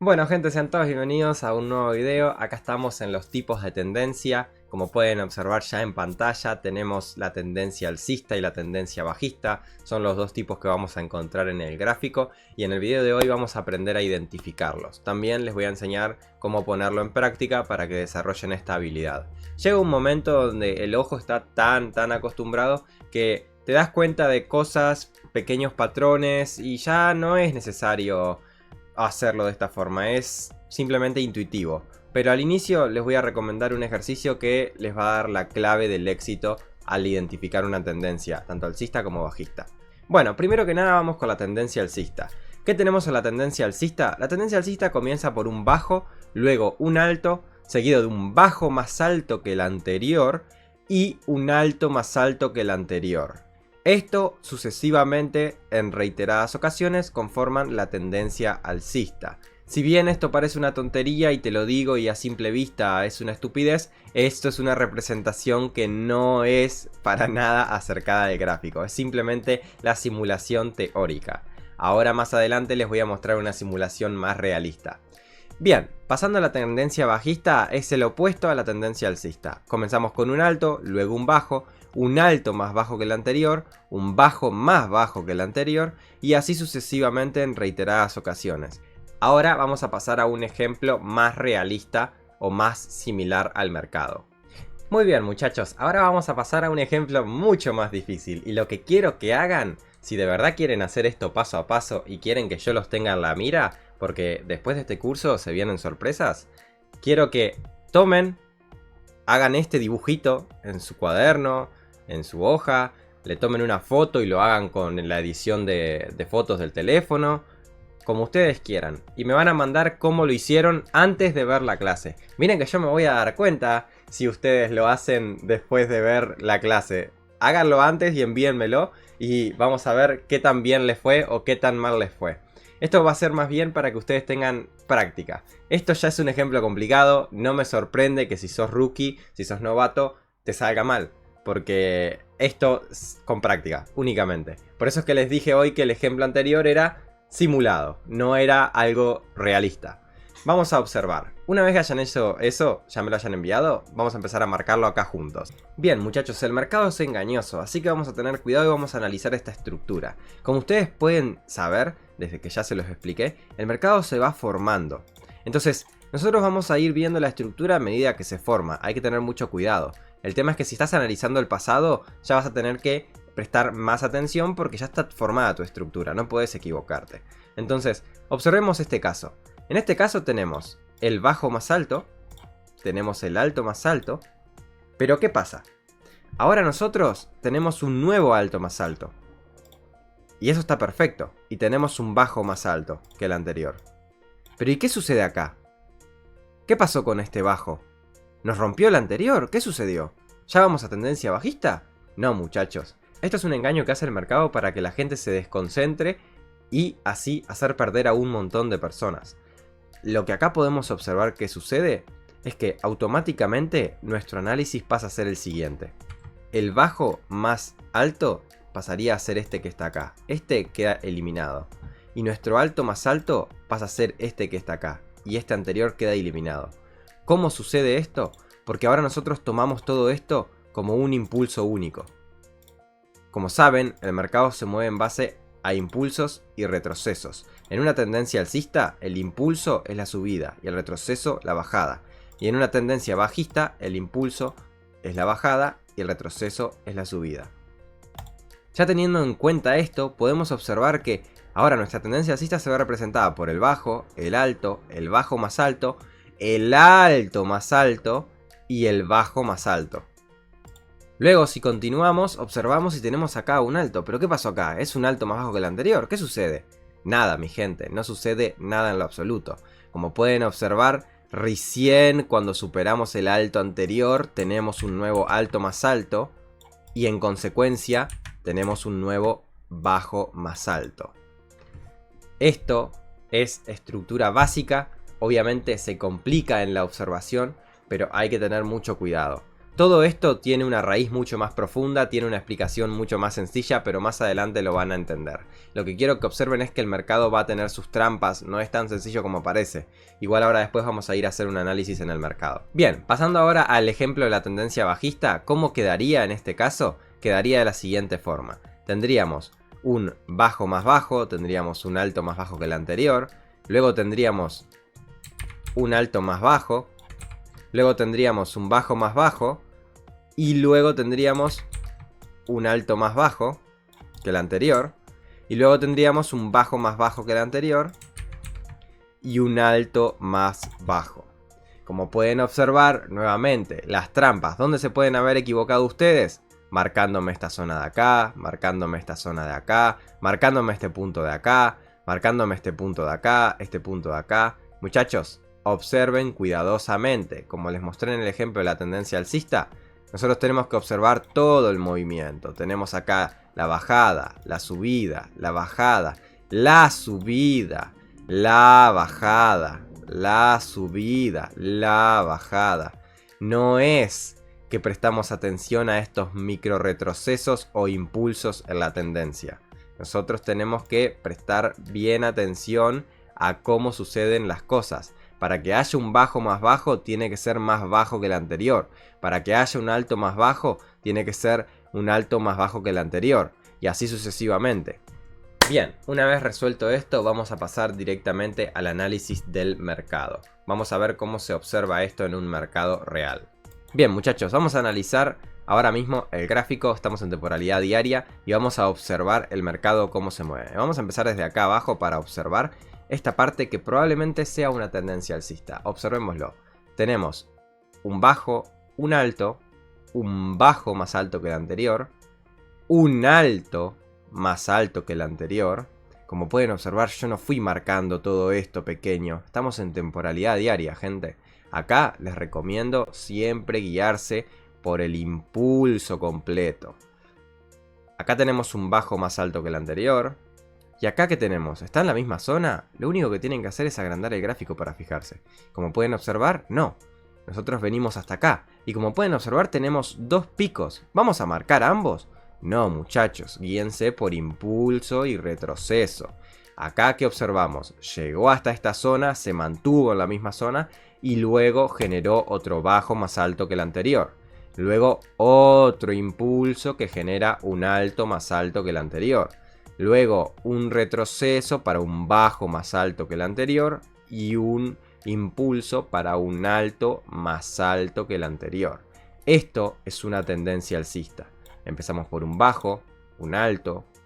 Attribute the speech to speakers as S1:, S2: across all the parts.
S1: Bueno gente, sean todos bienvenidos a un nuevo video. Acá estamos en los tipos de tendencia. Como pueden observar ya en pantalla tenemos la tendencia alcista y la tendencia bajista. Son los dos tipos que vamos a encontrar en el gráfico y en el video de hoy vamos a aprender a identificarlos. También les voy a enseñar cómo ponerlo en práctica para que desarrollen esta habilidad. Llega un momento donde el ojo está tan acostumbrado que te das cuenta de cosas, pequeños patrones y ya no es necesario hacerlo de esta forma, es simplemente intuitivo. Pero al inicio les voy a recomendar un ejercicio que les va a dar la clave del éxito al identificar una tendencia, tanto alcista como bajista. Bueno, primero que nada vamos con la tendencia alcista. ¿Qué tenemos en la tendencia alcista? La tendencia alcista comienza por un bajo, luego un alto, seguido de un bajo más alto que el anterior y un alto más alto que el anterior. Esto sucesivamente en reiteradas ocasiones conforman la tendencia alcista. Si bien esto parece una tontería y te lo digo y a simple vista es una estupidez, esto es una representación que no es para nada acercada del gráfico, es simplemente la simulación teórica. Ahora más adelante les voy a mostrar una simulación más realista. Bien, pasando a la tendencia bajista es el opuesto a la tendencia alcista. Comenzamos con un alto, luego un alto más bajo que el anterior, un bajo más bajo que el anterior y así sucesivamente en reiteradas ocasiones. Ahora vamos a pasar a un ejemplo más realista o más similar al mercado. Muy bien muchachos, ahora vamos a pasar a un ejemplo mucho más difícil y lo que quiero que hagan, si de verdad quieren hacer esto paso a paso y quieren que yo los tenga en la mira, porque después de este curso se vienen sorpresas, quiero que tomen, hagan este dibujito en su cuaderno, en su hoja, le tomen una foto y lo hagan con la edición de fotos del teléfono, como ustedes quieran, y me van a mandar cómo lo hicieron antes de ver la clase. Miren que yo me voy a dar cuenta si ustedes lo hacen después de ver la clase. Háganlo antes y envíenmelo y vamos a ver qué tan bien les fue o qué tan mal les fue. Esto va a ser más bien para que ustedes tengan práctica. Esto ya es un ejemplo complicado, no me sorprende que si sos rookie, si sos novato, te salga mal. Porque esto es con práctica, únicamente. Por eso es que les dije hoy que el ejemplo anterior era simulado, no era algo realista. Vamos a observar. Una vez que hayan hecho eso, ya me lo hayan enviado, vamos a empezar a marcarlo acá juntos. Bien muchachos, el mercado es engañoso, así que vamos a tener cuidado y vamos a analizar esta estructura. Como ustedes pueden saber, desde que ya se los expliqué, el mercado se va formando. Entonces, nosotros vamos a ir viendo la estructura a medida que se forma, hay que tener mucho cuidado. El tema es que si estás analizando el pasado, ya vas a tener que prestar más atención porque ya está formada tu estructura, no puedes equivocarte. Entonces, observemos este caso. En este caso tenemos el bajo más alto, tenemos el alto más alto, pero ¿qué pasa? Ahora nosotros tenemos un nuevo alto más alto. Y eso está perfecto, y tenemos un bajo más alto que el anterior. Pero ¿y qué sucede acá? ¿Qué pasó con este bajo? ¿Nos rompió el anterior? ¿Qué sucedió? ¿Ya vamos a tendencia bajista? No muchachos, esto es un engaño que hace el mercado para que la gente se desconcentre y así hacer perder a un montón de personas. Lo que acá podemos observar que sucede es que automáticamente nuestro análisis pasa a ser el siguiente. El bajo más alto pasaría a ser este que está acá. Este queda eliminado. Y nuestro alto más alto pasa a ser este que está acá. Y este anterior queda eliminado. ¿Cómo sucede esto? Porque ahora nosotros tomamos todo esto como un impulso único. Como saben, el mercado se mueve en base a impulsos y retrocesos. En una tendencia alcista, el impulso es la subida y el retroceso la bajada. Y en una tendencia bajista, el impulso es la bajada y el retroceso es la subida. Ya teniendo en cuenta esto, podemos observar que ahora nuestra tendencia alcista se ve representada por el bajo, el bajo más alto, el alto más alto y el bajo más alto. Luego, si continuamos, observamos y tenemos acá un alto. ¿Pero qué pasó acá? ¿Es un alto más bajo que el anterior? ¿Qué sucede? Nada, mi gente, no sucede nada en lo absoluto. Como pueden observar, recién cuando superamos el alto anterior, tenemos un nuevo alto más alto. Y en consecuencia, tenemos un nuevo bajo más alto. Esto es estructura básica. Obviamente se complica en la observación, pero hay que tener mucho cuidado. Todo esto tiene una raíz mucho más profunda, tiene una explicación mucho más sencilla, pero más adelante lo van a entender. Lo que quiero que observen es que el mercado va a tener sus trampas, no es tan sencillo como parece. Igual ahora después vamos a ir a hacer un análisis en el mercado. Bien, pasando ahora al ejemplo de la tendencia bajista, ¿cómo quedaría en este caso? Quedaría de la siguiente forma. Tendríamos un bajo más bajo, tendríamos un alto más bajo que el anterior, luego tendríamos un alto más bajo, luego tendríamos un bajo más bajo y luego tendríamos un alto más bajo que el anterior y luego tendríamos un bajo más bajo que el anterior y un alto más bajo. Como pueden observar nuevamente las trampas, ¿dónde se pueden haber equivocado ustedes? Marcándome esta zona de acá, marcándome esta zona de acá, marcándome este punto de acá, marcándome este punto de acá, este punto de acá. Muchachos, observen cuidadosamente. Como les mostré en el ejemplo de la tendencia alcista, nosotros tenemos que observar todo el movimiento. Tenemos acá la bajada, la subida, la bajada, la subida, la bajada, la subida, la bajada. No es que prestamos atención a estos micro retrocesos o impulsos en la tendencia. Nosotros tenemos que prestar bien atención a cómo suceden las cosas. Para que haya un bajo más bajo, tiene que ser más bajo que el anterior. Para que haya un alto más bajo, tiene que ser un alto más bajo que el anterior. Y así sucesivamente. Bien, una vez resuelto esto, vamos a pasar directamente al análisis del mercado. Vamos a ver cómo se observa esto en un mercado real. Bien, muchachos, vamos a analizar ahora mismo el gráfico. Estamos en temporalidad diaria y vamos a observar el mercado cómo se mueve. Vamos a empezar desde acá abajo para observar esta parte que probablemente sea una tendencia alcista. Observémoslo. Tenemos un bajo, un alto, un bajo más alto que el anterior, un alto más alto que el anterior. Como pueden observar, yo no fui marcando todo esto pequeño. Estamos en temporalidad diaria, gente. Acá les recomiendo siempre guiarse por el impulso completo. Acá tenemos un bajo más alto que el anterior. Y acá, ¿qué tenemos? ¿Está en la misma zona? Lo único que tienen que hacer es agrandar el gráfico para fijarse. Como pueden observar, no. Nosotros venimos hasta acá. Y como pueden observar, tenemos dos picos. ¿Vamos a marcar ambos? No, muchachos. Guíense por impulso y retroceso. Acá, ¿qué observamos? Llegó hasta esta zona, se mantuvo en la misma zona y luego generó otro bajo más alto que el anterior. Luego otro impulso que genera un alto más alto que el anterior. Luego un retroceso para un bajo más alto que el anterior y un impulso para un alto más alto que el anterior. Esto es una tendencia alcista. Empezamos por un bajo, un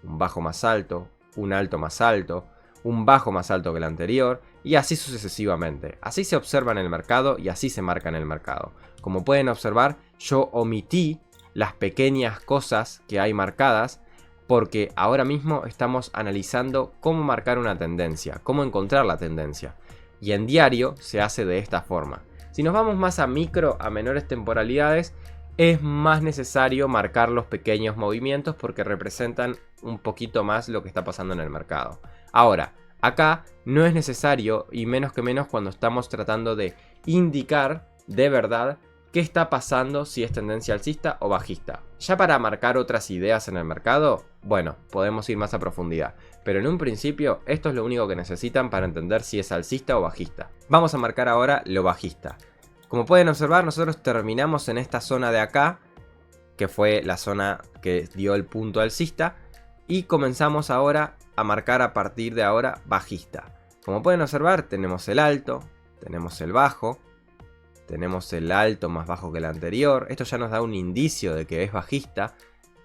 S1: bajo más alto, un alto más alto, un bajo más alto que el anterior y así sucesivamente. Así se observa en el mercado y así se marca en el mercado. Como pueden observar, yo omití las pequeñas cosas que hay marcadas porque ahora mismo estamos analizando cómo marcar una tendencia, cómo encontrar la tendencia. Y en diario se hace de esta forma. Si nos vamos más a micro, a menores temporalidades, es más necesario marcar los pequeños movimientos porque representan un poquito más lo que está pasando en el mercado. Ahora, acá no es necesario y menos que menos cuando estamos tratando de indicar de verdad qué está pasando, si es tendencia alcista o bajista. Ya para marcar otras ideas en el mercado, bueno, podemos ir más a profundidad. Pero en un principio, esto es lo único que necesitan para entender si es alcista o bajista. Vamos a marcar ahora lo bajista. Como pueden observar, nosotros terminamos en esta zona de acá, que fue la zona que dio el punto alcista, y comenzamos ahora a marcar a partir de ahora bajista. Como pueden observar, tenemos el alto, tenemos el bajo, tenemos el alto más bajo que el anterior. Esto ya nos da un indicio de que es bajista.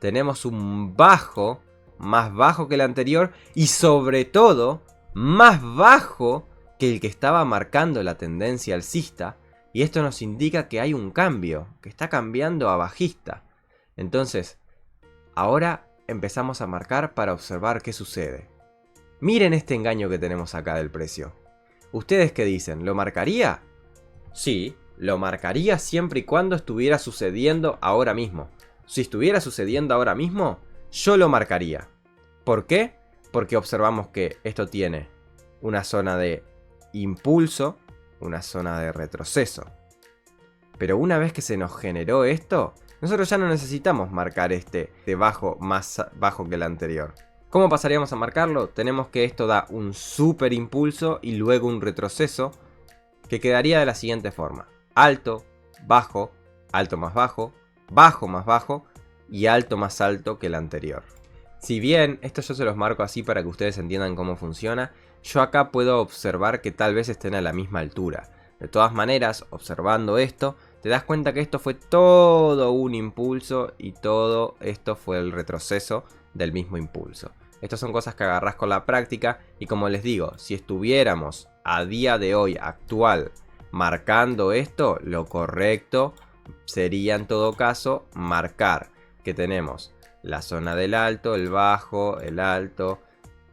S1: Tenemos un bajo más bajo que el anterior y sobre todo más bajo que el que estaba marcando la tendencia alcista. Y esto nos indica que hay un cambio, que está cambiando a bajista. Entonces, ahora empezamos a marcar para observar qué sucede. Miren este engaño que tenemos acá del precio. ¿Ustedes qué dicen? ¿Lo marcaría? Sí, lo marcaría siempre y cuando estuviera sucediendo ahora mismo. Si estuviera sucediendo ahora mismo, yo lo marcaría. ¿Por qué? Porque observamos que esto tiene una zona de impulso, una zona de retroceso. Pero una vez que se nos generó esto, nosotros ya no necesitamos marcar este de bajo más bajo que el anterior. ¿Cómo pasaríamos a marcarlo? Tenemos que esto da un super impulso y luego un retroceso que quedaría de la siguiente forma: alto, bajo, alto más bajo más bajo y alto más alto que el anterior. Si bien esto yo se los marco así para que ustedes entiendan cómo funciona, yo acá puedo observar que tal vez estén a la misma altura. De todas maneras, observando esto, te das cuenta que esto fue todo un impulso y todo esto fue el retroceso del mismo impulso. Estas son cosas que agarrás con la práctica y, como les digo, si estuviéramos a día de hoy actual marcando esto, lo correcto sería en todo caso marcar que tenemos la zona del alto, el bajo, el alto,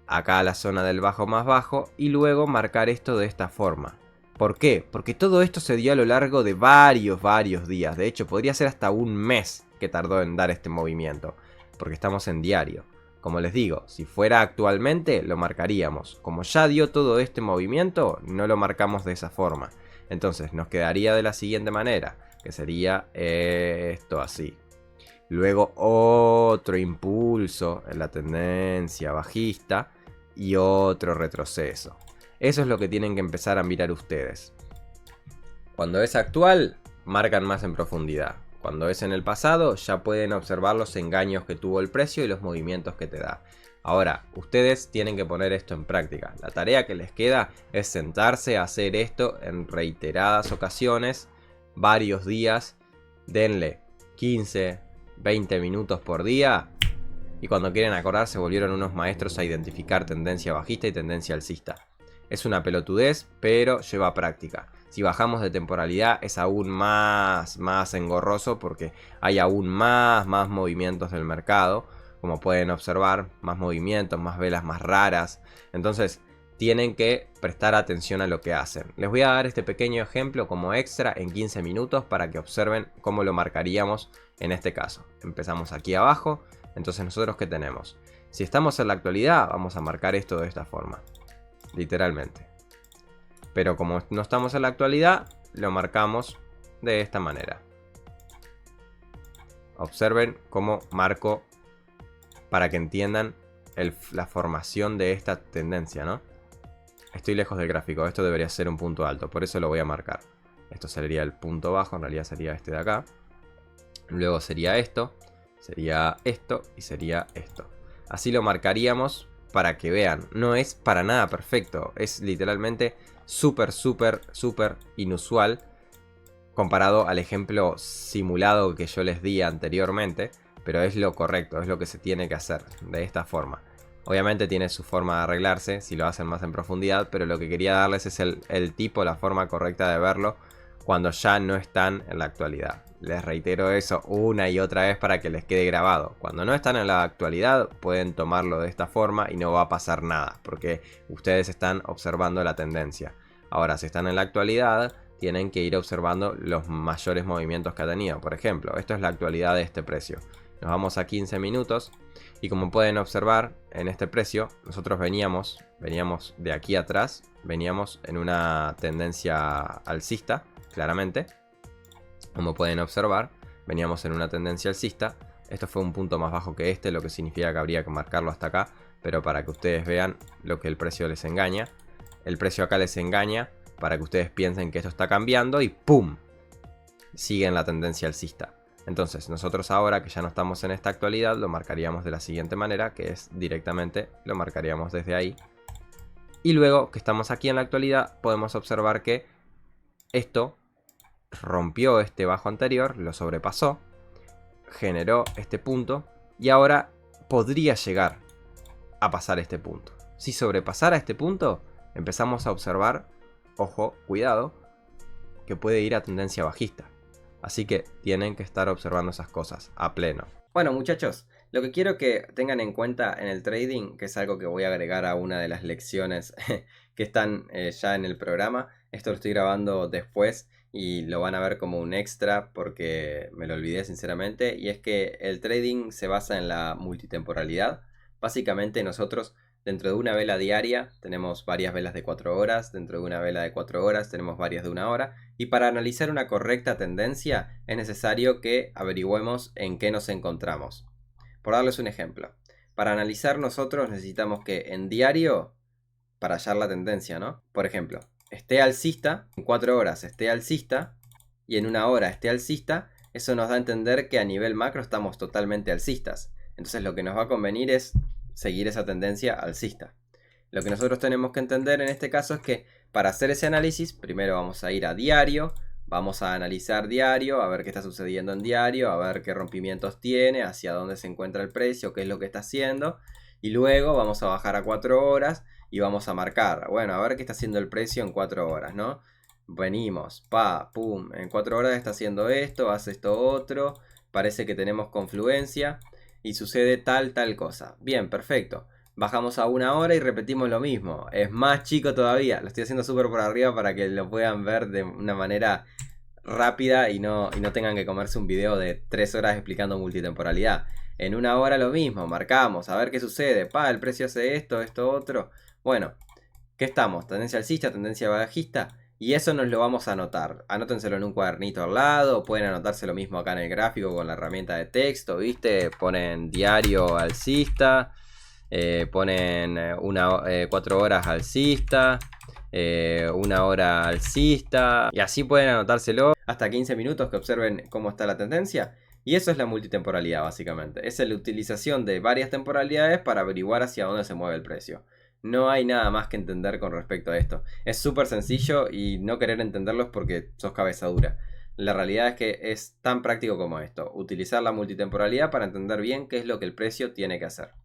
S1: acá la zona del bajo más bajo y luego marcar esto de esta forma. ¿Por qué? Porque todo esto se dio a lo largo de varios días. De hecho, podría ser hasta un mes que tardó en dar este movimiento, porque estamos en diario. Como les digo, si fuera actualmente lo marcaríamos. Como ya dio todo este movimiento, no lo marcamos de esa forma. Entonces nos quedaría de la siguiente manera, que sería esto así. Luego otro impulso en la tendencia bajista y otro retroceso. Eso es lo que tienen que empezar a mirar ustedes. Cuando es actual, marcan más en profundidad. Cuando es en el pasado, ya pueden observar los engaños que tuvo el precio y los movimientos que te da. Ahora, ustedes tienen que poner esto en práctica. La tarea que les queda es sentarse a hacer esto en reiteradas ocasiones, varios días. Denle 15, 20 minutos por día. Y cuando quieren acordar, se volvieron unos maestros a identificar tendencia bajista y tendencia alcista. Es una pelotudez, pero lleva práctica. Si bajamos de temporalidad es aún más engorroso porque hay aún más movimientos del mercado. Como pueden observar, más movimientos, más velas más raras. Entonces tienen que prestar atención a lo que hacen. Les voy a dar este pequeño ejemplo como extra en 15 minutos para que observen cómo lo marcaríamos en este caso. Empezamos aquí abajo. Entonces nosotros ¿qué tenemos? Si estamos en la actualidad, vamos a marcar esto de esta forma. Literalmente. Pero como no estamos en la actualidad, lo marcamos de esta manera. Observen cómo marco para que entiendan la formación de esta tendencia, ¿no? Estoy lejos del gráfico, esto debería ser un punto alto, por eso lo voy a marcar. Esto sería el punto bajo, en realidad sería este de acá. Luego sería esto y sería esto. Así lo marcaríamos para que vean. No es para nada perfecto, es literalmente súper inusual comparado al ejemplo simulado que yo les di anteriormente. Pero es lo correcto, es lo que se tiene que hacer de esta forma. Obviamente tiene su forma de arreglarse si lo hacen más en profundidad, pero lo que quería darles es el tipo, la forma correcta de verlo cuando ya no están en la actualidad. Les reitero eso una y otra vez para que les quede grabado. Cuando no están en la actualidad pueden tomarlo de esta forma y no va a pasar nada, porque ustedes están observando la tendencia. Ahora, si están en la actualidad, tienen que ir observando los mayores movimientos que ha tenido. Por ejemplo, esto es la actualidad de este precio. Nos vamos a 15 minutos y como pueden observar en este precio, nosotros veníamos de aquí atrás, veníamos en una tendencia alcista, claramente. Como pueden observar, veníamos en una tendencia alcista. Esto fue un punto más bajo que este, lo que significa que habría que marcarlo hasta acá, pero para que ustedes vean lo que el precio les engaña. El precio acá les engaña para que ustedes piensen que esto está cambiando y ¡pum! Sigue en la tendencia alcista. Entonces nosotros ahora que ya no estamos en esta actualidad lo marcaríamos de la siguiente manera, que es directamente lo marcaríamos desde ahí. Y luego que estamos aquí en la actualidad podemos observar que esto rompió este bajo anterior, lo sobrepasó, generó este punto y ahora podría llegar a pasar este punto. Si sobrepasara este punto empezamos a observar, ojo, cuidado, que puede ir a tendencia bajista. Así que tienen que estar observando esas cosas a pleno. Bueno, muchachos, lo que quiero que tengan en cuenta en el trading, que es algo que voy a agregar a una de las lecciones que están ya en el programa. Esto lo estoy grabando después y lo van a ver como un extra porque me lo olvidé sinceramente. Y es que el trading se basa en la multitemporalidad. Básicamente nosotros Dentro de una vela diaria tenemos varias velas de 4 horas, dentro de una vela de 4 horas tenemos varias de 1 hora, y para analizar una correcta tendencia es necesario que averigüemos en qué nos encontramos. Por darles un ejemplo, para analizar nosotros necesitamos que en diario, para hallar la tendencia, ¿no? Por ejemplo, esté alcista, en 4 horas esté alcista, y en 1 hora esté alcista, eso nos da a entender que a nivel macro estamos totalmente alcistas. Entonces lo que nos va a convenir es seguir esa tendencia alcista. Lo que nosotros tenemos que entender en este caso es que para hacer ese análisis, primero vamos a ir a diario, vamos a analizar diario, a ver qué está sucediendo en diario, a ver qué rompimientos tiene, hacia dónde se encuentra el precio, qué es lo que está haciendo, y luego vamos a bajar a 4 horas y vamos a marcar, bueno, a ver qué está haciendo el precio en 4 horas, ¿no? Venimos, pum, en 4 horas está haciendo esto, hace esto otro, parece que tenemos confluencia y sucede tal cosa. Bien, perfecto. Bajamos a 1 hora y repetimos lo mismo. Es más chico todavía. Lo estoy haciendo súper por arriba para que lo puedan ver de una manera rápida y no tengan que comerse un video de 3 horas explicando multitemporalidad. En 1 hora lo mismo, marcamos, a ver qué sucede. El precio hace esto, esto, otro. Bueno, ¿qué estamos? ¿Tendencia alcista, tendencia bajista? Y eso nos lo vamos a anotar. Anótenselo en un cuadernito al lado. Pueden anotarse lo mismo acá en el gráfico con la herramienta de texto, ¿viste? Ponen diario alcista. Ponen 4 horas alcista. 1 hora alcista. Y así pueden anotárselo hasta 15 minutos que observen cómo está la tendencia. Y eso es la multitemporalidad básicamente. Es la utilización de varias temporalidades para averiguar hacia dónde se mueve el precio. No hay nada más que entender con respecto a esto. Es súper sencillo y no querer entenderlo es porque sos cabeza dura. La realidad es que es tan práctico como esto. Utilizar la multitemporalidad para entender bien qué es lo que el precio tiene que hacer.